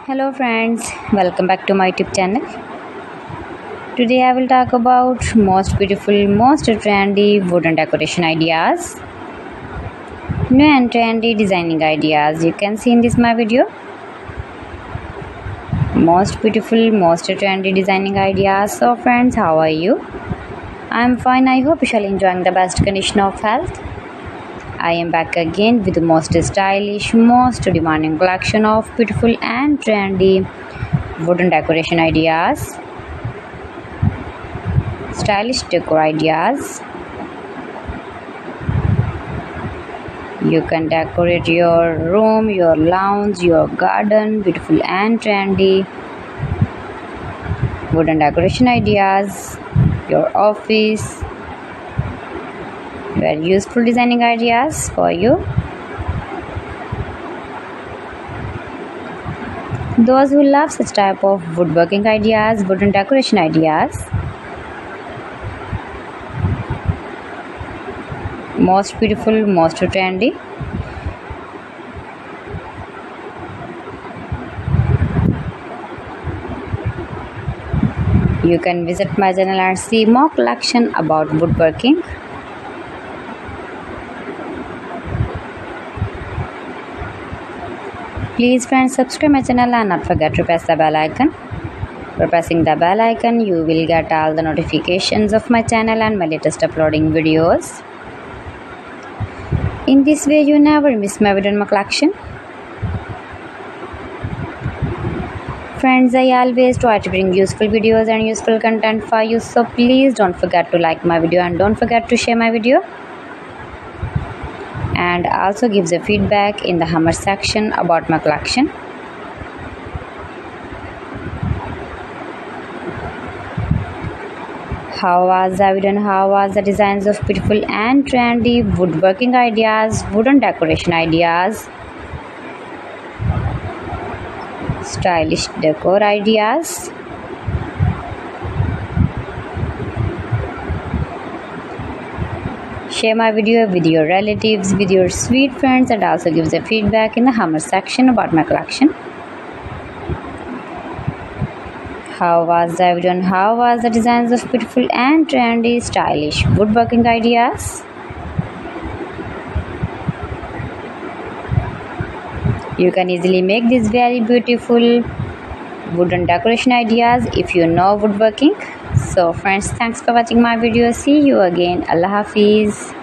Hello friends, welcome back to my YouTube channel. Today I will talk about most beautiful, most trendy wooden decoration ideas. New and trendy designing ideas you can see in this my video. Most beautiful, most trendy designing ideas. So friends, how are you? I am fine. I hope you shall enjoying the best condition of health. I am back again with the most stylish, most demanding collection of beautiful and trendy wooden decoration ideas, stylish decor ideas. You can decorate your room, your lounge, your garden, beautiful and trendy wooden decoration ideas, your office. Very useful designing ideas for you. Those who love such type of woodworking ideas, wooden decoration ideas. Most beautiful, most trendy. You can visit my channel and see more collection about woodworking. Please friends, subscribe my channel and not forget to press the bell icon. For pressing the bell icon, you will get all the notifications of my channel and my latest uploading videos. In this way, you never miss my video in my collection. Friends, I always try to bring useful videos and useful content for you. So please don't forget to like my video and don't forget to share my video. And also gives a feedback in the comment section about my collection. How was the video and how was the designs of beautiful and trendy woodworking ideas, wooden decoration ideas, stylish decor ideas. Share my video with your relatives, with your sweet friends, and also gives a feedback in the comment section about my collection. How was the video and how was the designs of beautiful and trendy stylish woodworking ideas? You can easily make these very beautiful wooden decoration ideas if you know woodworking. So friends, thanks for watching my video. See you again. Allah Hafiz.